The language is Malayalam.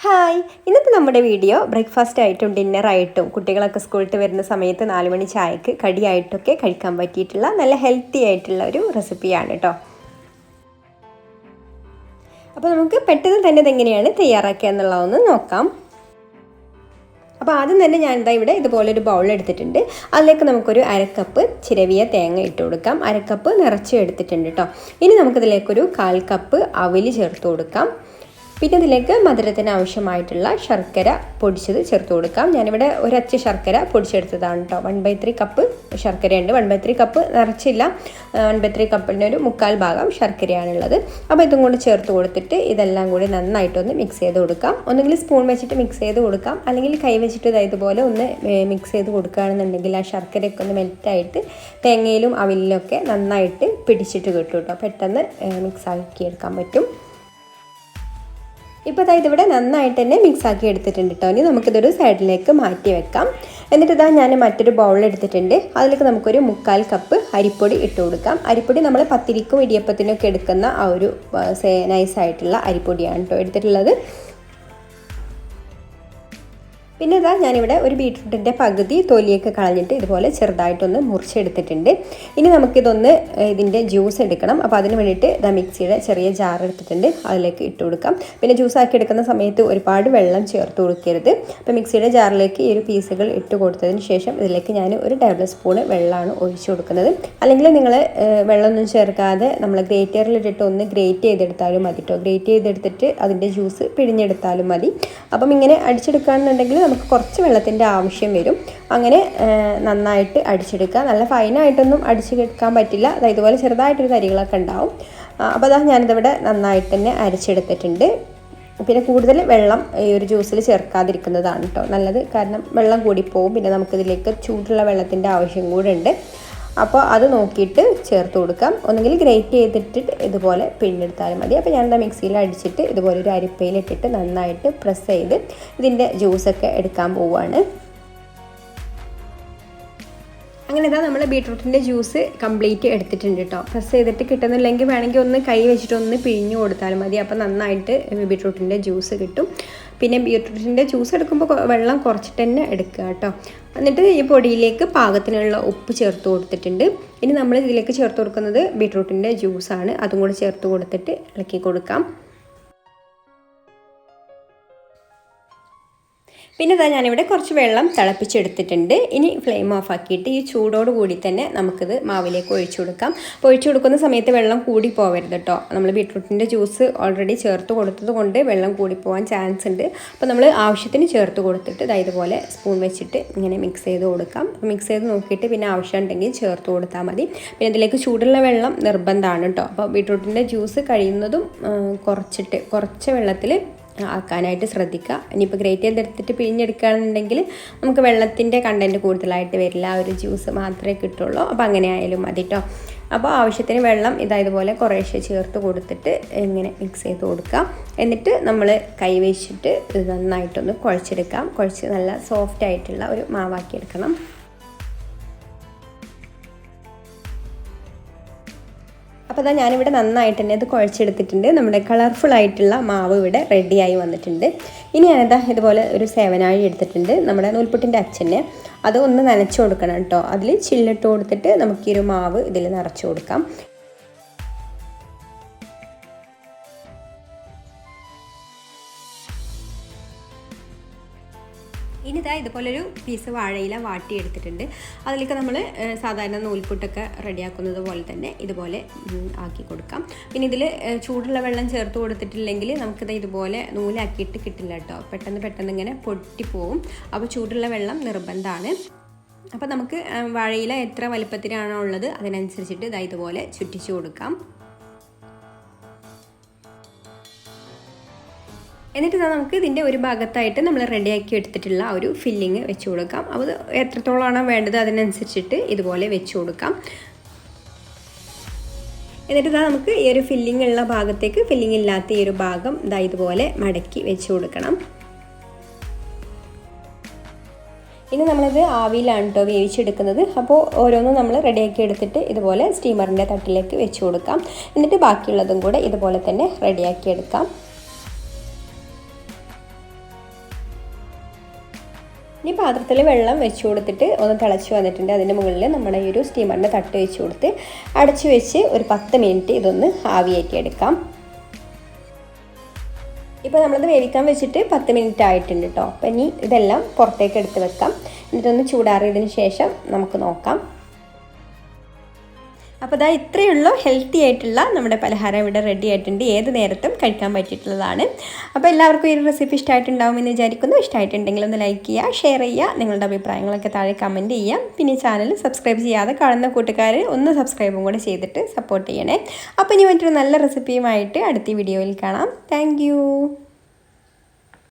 ഹായ്, ഇന്നത്തെ നമ്മുടെ വീഡിയോ ബ്രേക്ക്ഫാസ്റ്റ് ആയിട്ടും ഡിന്നറായിട്ടും കുട്ടികളൊക്കെ സ്കൂളിൽ വരുന്ന സമയത്ത് 4 മണി ചായക്ക് കടിയായിട്ടൊക്കെ കഴിക്കാൻ പറ്റിയിട്ടുള്ള നല്ല ഹെൽത്തി ആയിട്ടുള്ള ഒരു റെസിപ്പിയാണ് കേട്ടോ. അപ്പോൾ നമുക്ക് പെട്ടെന്ന് തന്നെ ഇതെങ്ങനെയാണ് തയ്യാറാക്കുക എന്നുള്ളതൊന്ന് നോക്കാം. അപ്പോൾ ആദ്യം തന്നെ ഞാൻ ഇവിടെ ഇതുപോലൊരു ബൗൾ എടുത്തിട്ടുണ്ട്. അതിലേക്ക് നമുക്കൊരു അരക്കപ്പ് ചിരവിയ തേങ്ങ ഇട്ട് കൊടുക്കാം. അരക്കപ്പ് നിറച്ച് എടുത്തിട്ടുണ്ട് കേട്ടോ. ഇനി നമുക്കിതിലേക്കൊരു 1/4 കപ്പ് അവില് ചേർത്ത് കൊടുക്കാം. പിന്നെ ഇതിലേക്ക് മധുരത്തിന് ആവശ്യമായിട്ടുള്ള ശർക്കര പൊടിച്ചത് ചേർത്ത് കൊടുക്കാം. ഞാനിവിടെ ഒരച്ച് ശർക്കര പൊടിച്ചെടുത്തതാണ് കേട്ടോ. 1/3 കപ്പ് ശർക്കരയുണ്ട്. 1/3 കപ്പ് നിറച്ചില്ല, 1/3 കപ്പിൻ്റെ ഒരു 1/4 ഭാഗം ശർക്കരയാണുള്ളത്. അപ്പോൾ ഇതും കൂടി ചേർത്ത് കൊടുത്തിട്ട് ഇതെല്ലാം കൂടി നന്നായിട്ടൊന്ന് മിക്സ് ചെയ്ത് കൊടുക്കാം. ഒന്നുകിൽ സ്പൂൺ വെച്ചിട്ട് മിക്സ് ചെയ്ത് കൊടുക്കാം, അല്ലെങ്കിൽ കൈ വെച്ചിട്ട് ഇതുപോലെ ഒന്ന് മിക്സ് ചെയ്ത് കൊടുക്കുകയാണെന്നുണ്ടെങ്കിൽ ആ ശർക്കരയൊക്കെ ഒന്ന് മെൽറ്റായിട്ട് തേങ്ങയിലും അവിലിലൊക്കെ നന്നായിട്ട് പിടിച്ചിട്ട് കിട്ടും കേട്ടോ. പെട്ടെന്ന് മിക്സ് ആക്കിയെടുക്കാൻ പറ്റും. ഇപ്പോൾ ഇതിവിടെ നന്നായിട്ട് തന്നെ മിക്സ് ആക്കി എടുത്തിട്ടുണ്ട് കേട്ടോ. ഇനി നമുക്കിതൊരു സൈഡിലേക്ക് മാറ്റി വെക്കാം. എന്നിട്ട് ഞാൻ മറ്റൊരു ബൗൾ എടുത്തിട്ടുണ്ട്. അതിലേക്ക് നമുക്കൊരു 1/4 കപ്പ് അരിപ്പൊടി ഇട്ട് കൊടുക്കാം. അരിപ്പൊടി നമ്മൾ പത്തിരിക്കും ഇടിയപ്പത്തിനൊക്കെ എടുക്കുന്ന ആ ഒരു നൈസായിട്ടുള്ള അരിപ്പൊടിയാണ് കേട്ടോ എടുത്തിട്ടുള്ളത്. പിന്നെ ഞാനിവിടെ ഒരു ബീട്രൂട്ടിൻ്റെ പകുതി തൊലിയൊക്കെ കളഞ്ഞിട്ട് ഇതുപോലെ ചെറുതായിട്ടൊന്ന് മുറിച്ചെടുത്തിട്ടുണ്ട്. ഇനി നമുക്കിതൊന്ന് ഇതിൻ്റെ ജ്യൂസ് എടുക്കണം. അപ്പോൾ അതിന് വേണ്ടിയിട്ട് മിക്സിയുടെ ചെറിയ ജാർ എടുത്തിട്ടുണ്ട്, അതിലേക്ക് ഇട്ട് കൊടുക്കാം. പിന്നെ ജ്യൂസാക്കി എടുക്കുന്ന സമയത്ത് ഒരുപാട് വെള്ളം ചേർത്ത് കൊടുക്കരുത്. അപ്പോൾ മിക്സിയുടെ ജാറിലേക്ക് ഈ ഒരു പീസുകൾ ഇട്ട് കൊടുത്തതിന് ശേഷം ഇതിലേക്ക് ഞാൻ 1 ടേബിൾ സ്പൂൺ വെള്ളമാണ് ഒഴിച്ചു കൊടുക്കുന്നത്. അല്ലെങ്കിൽ നിങ്ങൾ വെള്ളമൊന്നും ചേർക്കാതെ നമ്മൾ ഗ്രേറ്ററിലിട്ടിട്ട് ഒന്ന് ഗ്രേറ്റ് ചെയ്തെടുത്താലും മതി കേട്ടോ. ഗ്രേറ്റ് ചെയ്തെടുത്തിട്ട് അതിൻ്റെ ജ്യൂസ് പിഴിഞ്ഞെടുത്താലും മതി. അപ്പം ഇങ്ങനെ അടിച്ചെടുക്കുകയാണെന്നുണ്ടെങ്കിൽ നമുക്ക് കുറച്ച് വെള്ളത്തിൻ്റെ ആവശ്യം വരും. അങ്ങനെ നന്നായിട്ട് അടിച്ചെടുക്കുക. നല്ല ഫൈനായിട്ടൊന്നും അടിച്ചെടുക്കാൻ പറ്റില്ല. ഇതുപോലെ ചെറുതായിട്ടൊരു തരികളൊക്കെ ഉണ്ടാവും. അപ്പോൾ ഞാനിതിവിടെ നന്നായിട്ട് തന്നെ അരച്ചെടുത്തിട്ടുണ്ട്. പിന്നെ കൂടുതൽ വെള്ളം ഈ ഒരു ജ്യൂസിൽ ചേർക്കാതിരിക്കുന്നതാണ് കേട്ടോ നല്ലത്. കാരണം വെള്ളം കൂടിപ്പോവും. പിന്നെ നമുക്കിതിലേക്ക് ചൂടുള്ള വെള്ളത്തിൻ്റെ ആവശ്യം കൂടെ ഉണ്ട്. അപ്പോൾ അത് നോക്കിയിട്ട് ചേർത്ത് കൊടുക്കാം. ഒന്നുകിൽ ഗ്രേറ്റ് ചെയ്തിട്ട് ഇതുപോലെ പിഴിഞ്ഞെടുത്താലും മതി. അപ്പോൾ ഞാൻ മിക്സിയിൽ അടിച്ചിട്ട് ഇതുപോലെ ഒരു അരിപ്പയിലിട്ടിട്ട് നന്നായിട്ട് പ്രസ് ചെയ്ത് ഇതിൻ്റെ ജ്യൂസൊക്കെ എടുക്കാൻ പോവുകയാണ്. അങ്ങനെ നമ്മൾ ബീട്രൂട്ടിൻ്റെ ജ്യൂസ് കംപ്ലീറ്റ് എടുത്തിട്ടുണ്ട് കേട്ടോ. പ്രസ് ചെയ്തിട്ട് കിട്ടുന്നില്ലെങ്കിൽ വേണമെങ്കിൽ ഒന്ന് കൈ വെച്ചിട്ടൊന്ന് പിഴിഞ്ഞു കൊടുത്താലും മതി. അപ്പോൾ നന്നായിട്ട് ബീട്രൂട്ടിൻ്റെ ജ്യൂസ് കിട്ടും. പിന്നെ ബീട്രൂട്ടിൻ്റെ ജ്യൂസ് എടുക്കുമ്പോൾ വെള്ളം കുറച്ചിട്ട് തന്നെ എടുക്കുക കേട്ടോ. എന്നിട്ട് ഈ പൊടിയിലേക്ക് പാകത്തിനുള്ള ഉപ്പ് ചേർത്ത് കൊടുത്തിട്ടുണ്ട്. ഇനി നമ്മൾ ഇതിലേക്ക് ചേർത്ത് കൊടുക്കുന്നത് ബീട്രൂട്ടിൻ്റെ ജ്യൂസാണ്. അതും കൂടി ചേർത്ത് കൊടുത്തിട്ട് ഇളക്കി കൊടുക്കാം. പിന്നെ ഞാനിവിടെ കുറച്ച് വെള്ളം തിളപ്പിച്ചെടുത്തിട്ടുണ്ട്. ഇനി ഫ്ലെയിം ഓഫ് ആക്കിയിട്ട് ഈ ചൂടോട് കൂടി തന്നെ നമുക്കിത് മാവിലേക്ക് ഒഴിച്ചു കൊടുക്കാം. അപ്പോൾ ഒഴിച്ചു കൊടുക്കുന്ന സമയത്ത് വെള്ളം കൂടി പോകരുത് കേട്ടോ. നമ്മൾ ബീട്രൂട്ടിൻ്റെ ജ്യൂസ് ഓൾറെഡി ചേർത്ത് കൊടുത്തത് കൊണ്ട് വെള്ളം കൂടി പോകാൻ ചാൻസ് ഉണ്ട്. അപ്പോൾ നമ്മൾ ആവശ്യത്തിന് ചേർത്ത് കൊടുത്തിട്ട് ഇതുപോലെ സ്പൂൺ വെച്ചിട്ട് ഇങ്ങനെ മിക്സ് ചെയ്ത് കൊടുക്കാം. മിക്സ് ചെയ്ത് നോക്കിയിട്ട് പിന്നെ ആവശ്യമുണ്ടെങ്കിൽ ചേർത്ത് കൊടുത്താൽ മതി. പിന്നെ ഇതിലേക്ക് ചൂടുള്ള വെള്ളം നിർബന്ധമാണ് കേട്ടോ. അപ്പോൾ ബീട്രൂട്ടിൻ്റെ ജ്യൂസ് കഴിയുന്നതും കുറച്ച് വെള്ളത്തിൽ ആക്കാനായിട്ട് ശ്രദ്ധിക്കുക. ഇനിയിപ്പോൾ ഗ്രേറ്റ് ചെയ്തെടുത്തിട്ട് പിഴിഞ്ഞെടുക്കുകയാണെന്നുണ്ടെങ്കിൽ നമുക്ക് വെള്ളത്തിൻ്റെ കണ്ടൻറ്റ് കൂടുതലായിട്ട് വരില്ല. ആ ഒരു ജ്യൂസ് മാത്രമേ കിട്ടുള്ളൂ. അപ്പോൾ അങ്ങനെ ആയാലും മതി കേട്ടോ. അപ്പോൾ ആവശ്യത്തിന് വെള്ളം ഇതുപോലെ കുറേശ്ശെ ചേർത്ത് കൊടുത്തിട്ട് ഇങ്ങനെ മിക്സ് ചെയ്ത് കൊടുക്കാം. എന്നിട്ട് നമ്മൾ കൈ വെച്ചിട്ട് ഇത് നന്നായിട്ടൊന്ന് കുഴച്ചെടുക്കാം. കുഴച്ച് നല്ല സോഫ്റ്റ് ആയിട്ടുള്ള ഒരു മാവാക്കി എടുക്കണം. അപ്പോൾ ഞാനിവിടെ നന്നായിട്ട് തന്നെ ഇത് കുഴച്ചെടുത്തിട്ടുണ്ട്. നമ്മുടെ കളർഫുൾ ആയിട്ടുള്ള മാവ് ഇവിടെ റെഡിയായി വന്നിട്ടുണ്ട്. ഇനി ഞാനിതാ ഇതുപോലെ ഒരു സേവനാഴി എടുത്തിട്ടുണ്ട്. നമ്മുടെ നൂൽപുട്ടിൻ്റെ അച്ഛനെ അത് ഒന്ന് നനച്ച് കൊടുക്കണം കേട്ടോ. അതിൽ ചില്ലിട്ട് കൊടുത്തിട്ട് നമുക്ക് ഈ ഒരു മാവ് ഇതിൽ നിറച്ച് കൊടുക്കാം. ഇനി ഇതുപോലൊരു പീസ് വാഴയില വാട്ടിയെടുത്തിട്ടുണ്ട്. അതിലേക്ക് നമ്മൾ സാധാരണ നൂൽപുട്ടൊക്കെ റെഡിയാക്കുന്നത് പോലെ തന്നെ ഇതുപോലെ ആക്കി കൊടുക്കാം. പിന്നെ ഇതിൽ ചൂടുള്ള വെള്ളം ചേർത്ത് കൊടുത്തിട്ടില്ലെങ്കിൽ നമുക്കിത് ഇതുപോലെ നൂലാക്കിയിട്ട് കിട്ടില്ല കേട്ടോ. പെട്ടെന്ന് ഇങ്ങനെ പൊട്ടിപ്പോവും. അപ്പോൾ ചൂടുള്ള വെള്ളം നിർബന്ധമാണ്. അപ്പോൾ നമുക്ക് വാഴയില എത്ര വലുപ്പത്തിനാണോ ഉള്ളത് അതിനനുസരിച്ചിട്ട് ഇതുപോലെ ചുറ്റിച്ചു കൊടുക്കാം. എന്നിട്ട് നമുക്ക് ഇതിൻ്റെ ഒരു ഭാഗത്തായിട്ട് നമ്മൾ റെഡിയാക്കി എടുത്തിട്ടുള്ള ഒരു ഫില്ലിങ് വെച്ച് കൊടുക്കാം. അത് എത്രത്തോളമാണോ വേണ്ടത് അതിനനുസരിച്ചിട്ട് ഇതുപോലെ വെച്ച് കൊടുക്കാം. എന്നിട്ട് നമുക്ക് ഈ ഒരു ഫില്ലിംഗ് ഉള്ള ഭാഗത്തേക്ക് ഫില്ലിംഗ് ഇല്ലാത്ത ഈ ഒരു ഭാഗം ഇതുപോലെ മടക്കി വെച്ച് കൊടുക്കണം. ഇനി നമ്മളിത് ആവിയിലാണ് കേട്ടോ വേവിച്ചെടുക്കുന്നത്. അപ്പോൾ ഓരോന്നും നമ്മൾ റെഡിയാക്കി എടുത്തിട്ട് ഇതുപോലെ സ്റ്റീമറിൻ്റെ തട്ടിലേക്ക് വെച്ച് കൊടുക്കാം. എന്നിട്ട് ബാക്കിയുള്ളതും കൂടെ ഇതുപോലെ തന്നെ റെഡിയാക്കി എടുക്കാം. ഇനി പാത്രത്തിൽ വെള്ളം വെച്ച് കൊടുത്തിട്ട് ഒന്ന് തിളച്ച് വന്നിട്ടുണ്ട്. അതിൻ്റെ മുകളിൽ നമ്മുടെ ഈ ഒരു സ്റ്റീമറിൻ്റെ തട്ട് വെച്ച് കൊടുത്ത് അടച്ച് വെച്ച് ഒരു 10 മിനിറ്റ് ഇതൊന്ന് ആവിയേറ്റിയെടുക്കാം. ഇപ്പോൾ നമ്മളത് വേവിക്കാൻ വെച്ചിട്ട് 10 മിനിറ്റ് ആയിട്ടുണ്ട് കേട്ടോ. അപ്പോൾ ഇനി ഇതെല്ലാം പുറത്തേക്ക് എടുത്ത് വെക്കാം. എന്നിട്ടൊന്ന് ചൂടാറിയതിന് ശേഷം നമുക്ക് നോക്കാം. അപ്പോൾ ഇതാ ഇത്രയുള്ള ഹെൽത്തി ആയിട്ടുള്ള നമ്മുടെ പലഹാരം ഇവിടെ റെഡി ആയിട്ടുണ്ട്. ഏത് നേരത്തും കഴിക്കാൻ പറ്റിയിട്ടുള്ളതാണ്. അപ്പോൾ എല്ലാവർക്കും ഈ ഒരു റെസിപ്പി ഇഷ്ടമായിട്ടുണ്ടാവുമെന്ന് വിചാരിക്കുന്നു. ഇഷ്ടമായിട്ടുണ്ടെങ്കിൽ ഒന്ന് ലൈക്ക് ചെയ്യുക, ഷെയർ ചെയ്യുക, നിങ്ങളുടെ അഭിപ്രായങ്ങളൊക്കെ താഴെ കമൻറ്റ് ചെയ്യാം. പിന്നെ ഈ ചാനൽ സബ്സ്ക്രൈബ് ചെയ്യാതെ കാണുന്ന കൂട്ടുകാർ ഒന്ന് സബ്സ്ക്രൈബും കൂടെ ചെയ്തിട്ട് സപ്പോർട്ട് ചെയ്യണേ. അപ്പോൾ ഇനി മറ്റൊരു നല്ല റെസിപ്പിയുമായിട്ട് അടുത്ത വീഡിയോയിൽ കാണാം. താങ്ക്